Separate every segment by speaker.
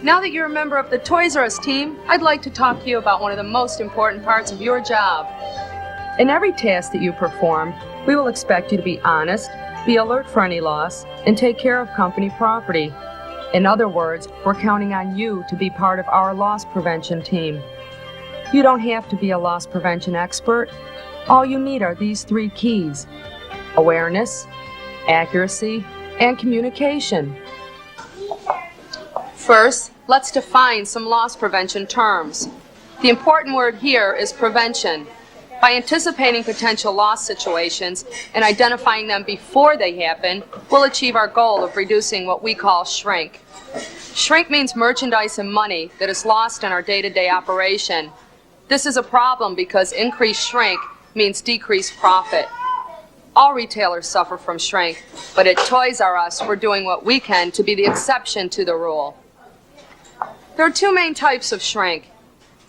Speaker 1: Now that you're a member of the Toys R Us team, I'd like to talk to you about one of the most important parts of your job. In every task that you perform, we will expect you to be honest, be alert for any loss, and take care of company property. In other words, we're counting on you to be part of our loss prevention team. You don't have to be a loss prevention expert. All you need are these 3 keys: awareness, accuracy, and communication. First, let's define some loss prevention terms. The important word here is prevention. By anticipating potential loss situations and identifying them before they happen, we'll achieve our goal of reducing what we call shrink. Shrink means merchandise and money that is lost in our day-to-day operation. This is a problem because increased shrink means decreased profit. All retailers suffer from shrink, but at Toys R Us, we're doing what we can to be the exception to the rule. There are 2 main types of shrink.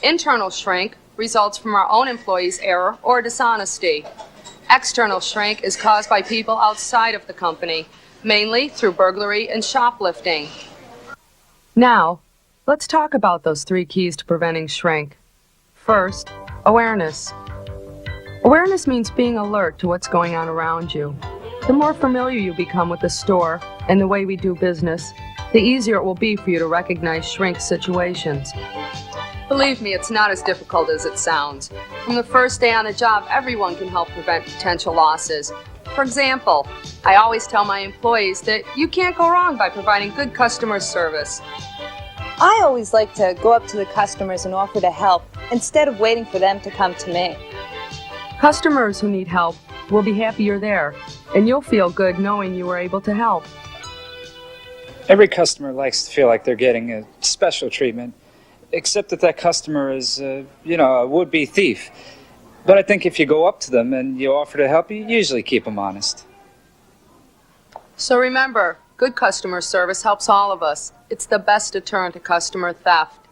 Speaker 1: Internal shrink results from our own employees' error or dishonesty. External shrink is caused by people outside of the company, mainly through burglary and shoplifting. Now, let's talk about those 3 keys to preventing shrink. First, awareness. Awareness means being alert to what's going on around you. The more familiar you become with the store and the way we do business, the easier it will be for you to recognize shrink situations. Believe me, it's not as difficult as it sounds. From the first day on the job, everyone can help prevent potential losses. For example, I always tell my employees that you can't go wrong by providing good customer service.
Speaker 2: I always like to go up to the customers and offer to help instead of waiting for them to come to me.
Speaker 1: Customers who need help will be happy you're there, and you'll feel good knowing you were able to help.
Speaker 3: Every customer likes to feel like they're getting a special treatment, except that customer is, a would-be thief. But I think if you go up to them and you offer to help, you usually keep them honest.
Speaker 1: So remember, good customer service helps all of us. It's the best deterrent to customer theft.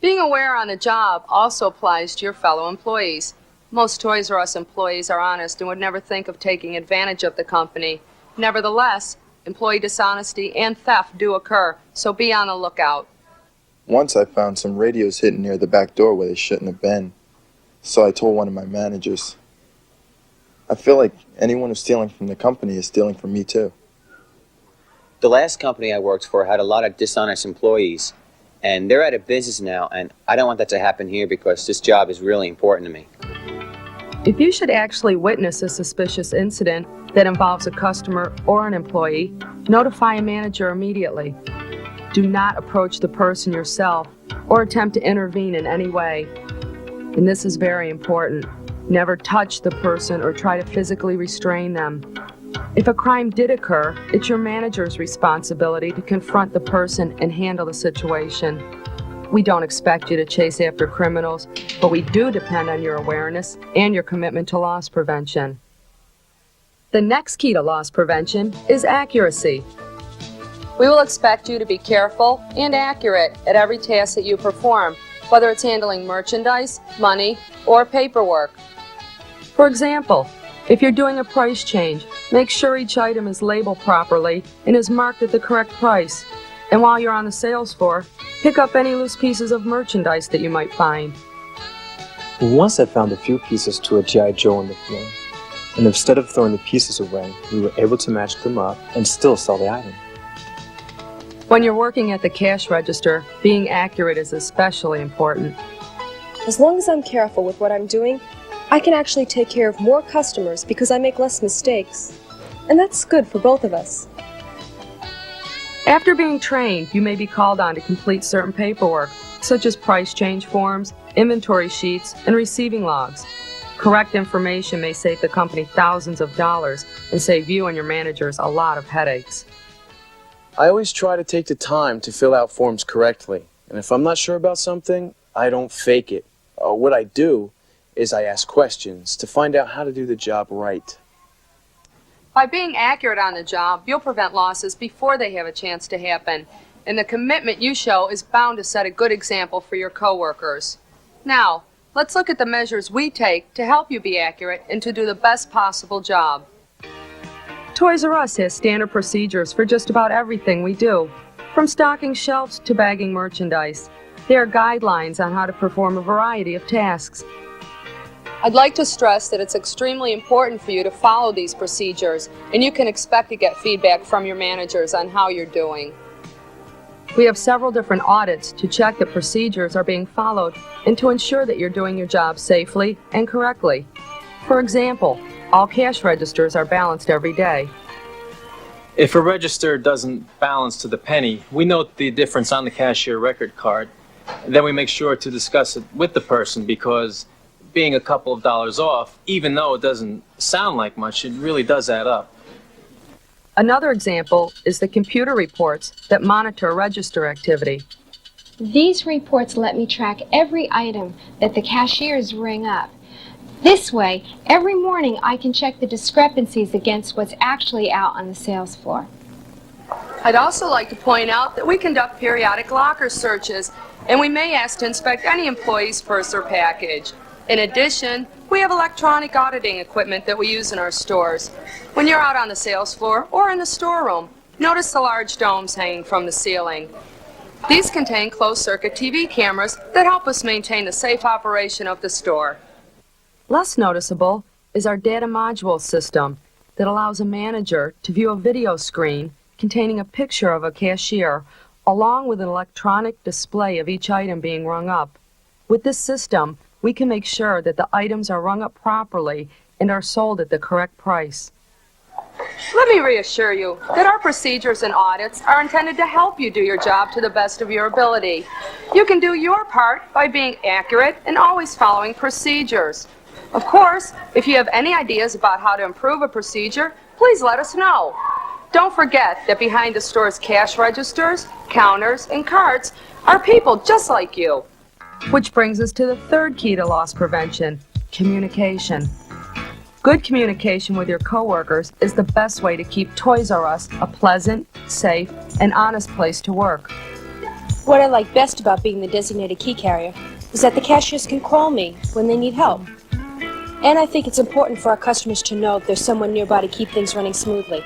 Speaker 1: Being aware on the job also applies to your fellow employees. Most Toys R Us employees are honest and would never think of taking advantage of the company. Nevertheless, employee dishonesty and theft do occur, so be on the lookout.
Speaker 4: Once I found some radios hidden near the back door where they shouldn't have been, so I told one of my managers. I feel like anyone who's stealing from the company is stealing from me too.
Speaker 5: The last company I worked for had a lot of dishonest employees, and they're out of business now, and I don't want that to happen here because this job is really important to me.
Speaker 1: If you should actually witness a suspicious incident that involves a customer or an employee, notify a manager immediately. Do not approach the person yourself or attempt to intervene in any way. And this is very important. Never touch the person or try to physically restrain them. If a crime did occur, it's your manager's responsibility to confront the person and handle the situation. We don't expect you to chase after criminals, but we do depend on your awareness and your commitment to loss prevention. The next key to loss prevention is accuracy. We will expect you to be careful and accurate at every task that you perform, whether it's handling merchandise, money, or paperwork. For example, if you're doing a price change, make sure each item is labeled properly and is marked at the correct price. And while you're on the sales floor, pick up any loose pieces of merchandise that you might find.
Speaker 6: Once I found a few pieces to a G.I. Joe on the floor, and instead of throwing the pieces away, we were able to match them up and still sell the item.
Speaker 1: When you're working at the cash register, being accurate is especially important.
Speaker 7: As long as I'm careful with what I'm doing, I can actually take care of more customers because I make less mistakes. And that's good for both of us.
Speaker 1: After being trained, you may be called on to complete certain paperwork, such as price change forms, inventory sheets, and receiving logs. Correct information may save the company thousands of dollars and save you and your managers a lot of headaches.
Speaker 8: I always try to take the time to fill out forms correctly, and if I'm not sure about something, I don't fake it. What I do is I ask questions to find out how to do the job right.
Speaker 1: By being accurate on the job, you'll prevent losses before they have a chance to happen, and the commitment you show is bound to set a good example for your coworkers. Now, let's look at the measures we take to help you be accurate and to do the best possible job. Toys R Us has standard procedures for just about everything we do. From stocking shelves to bagging merchandise, there are guidelines on how to perform a variety of tasks. I'd like to stress that it's extremely important for you to follow these procedures, and you can expect to get feedback from your managers on how you're doing. We have several different audits to check that procedures are being followed and to ensure that you're doing your job safely and correctly. For example, all cash registers are balanced every day.
Speaker 6: If a register doesn't balance to the penny, we note the difference on the cashier record card. And then we make sure to discuss it with the person, because being a couple of dollars off, even though it doesn't sound like much, it really does add up.
Speaker 1: Another example is the computer reports that monitor register activity.
Speaker 9: These reports let me track every item that the cashiers ring up. This way, every morning I can check the discrepancies against what's actually out on the sales floor.
Speaker 1: I'd also like to point out that we conduct periodic locker searches, and we may ask to inspect any employee's purse or package. In addition, we have electronic auditing equipment that we use in our stores. When you're out on the sales floor or in the storeroom, notice the large domes hanging from the ceiling. These contain closed-circuit TV cameras that help us maintain the safe operation of the store. Less noticeable is our data module system that allows a manager to view a video screen containing a picture of a cashier along with an electronic display of each item being rung up. With this system, we can make sure that the items are rung up properly and are sold at the correct price. Let me reassure you that our procedures and audits are intended to help you do your job to the best of your ability. You can do your part by being accurate and always following procedures. Of course, if you have any ideas about how to improve a procedure, please let us know. Don't forget that behind the store's cash registers, counters, and carts are people just like you. Which brings us to the third key to loss prevention: communication. Good communication with your coworkers is the best way to keep Toys R Us a pleasant, safe, and honest place to work.
Speaker 10: What I like best about being the designated key carrier is that the cashiers can call me when they need help. And I think it's important for our customers to know that there's someone nearby to keep things running smoothly.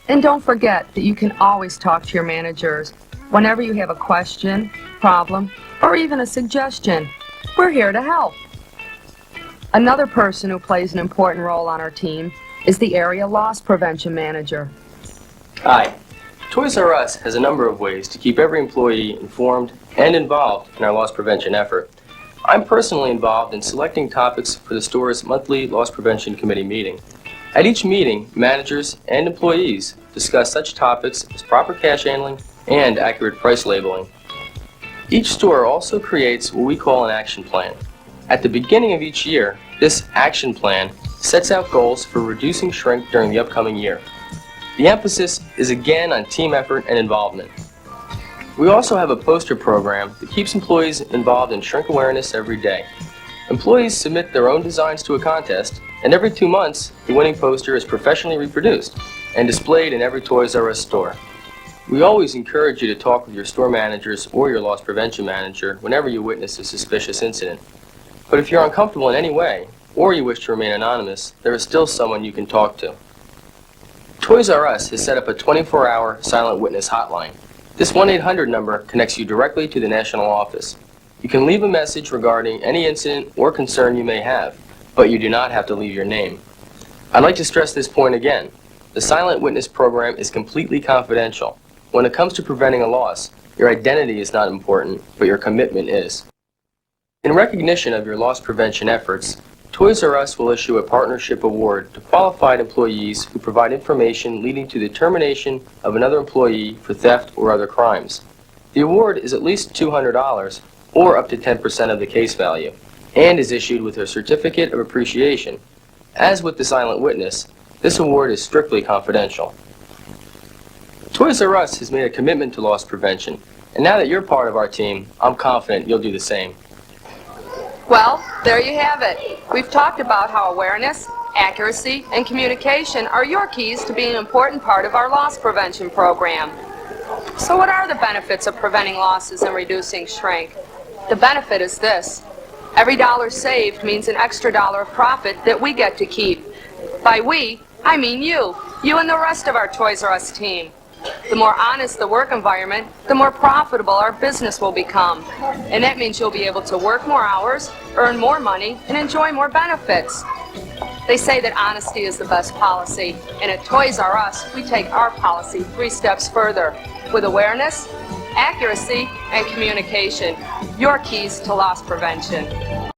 Speaker 1: And don't forget that you can always talk to your managers whenever you have a question, problem, or even a suggestion. We're here to help. Another person who plays an important role on our team is the area loss prevention manager.
Speaker 11: Hi. Toys R Us has a number of ways to keep every employee informed and involved in our loss prevention effort. I'm personally involved in selecting topics for the store's monthly Loss Prevention Committee meeting. At each meeting, managers and employees discuss such topics as proper cash handling and accurate price labeling. Each store also creates what we call an action plan. At the beginning of each year, this action plan sets out goals for reducing shrink during the upcoming year. The emphasis is again on team effort and involvement. We also have a poster program that keeps employees involved in shrink awareness every day. Employees submit their own designs to a contest, and every 2 months, the winning poster is professionally reproduced and displayed in every Toys R Us store. We always encourage you to talk with your store managers or your loss prevention manager whenever you witness a suspicious incident. But if you're uncomfortable in any way, or you wish to remain anonymous, there is still someone you can talk to. Toys R Us has set up a 24-hour silent witness hotline. This 1-800 number connects you directly to the national office. You can leave a message regarding any incident or concern you may have, but you do not have to leave your name. I'd like to stress this point again. The silent witness program is completely confidential. When it comes to preventing a loss, your identity is not important, but your commitment is. In recognition of your loss prevention efforts, Toys R Us will issue a partnership award to qualified employees who provide information leading to the termination of another employee for theft or other crimes. The award is at least $200 or up to 10% of the case value and is issued with a certificate of appreciation. As with the silent witness, this award is strictly confidential. Toys R Us has made a commitment to loss prevention, and now that you're part of our team, I'm confident you'll do the same.
Speaker 1: Well, there you have it. We've talked about how awareness, accuracy, and communication are your keys to being an important part of our loss prevention program. So what are the benefits of preventing losses and reducing shrink? The benefit is this. Every dollar saved means an extra dollar of profit that we get to keep. By we, I mean you and the rest of our Toys R Us team. The more honest the work environment, the more profitable our business will become. And that means you'll be able to work more hours, earn more money, and enjoy more benefits. They say that honesty is the best policy, and at Toys R Us, we take our policy 3 steps further with awareness, accuracy, and communication. Your keys to loss prevention.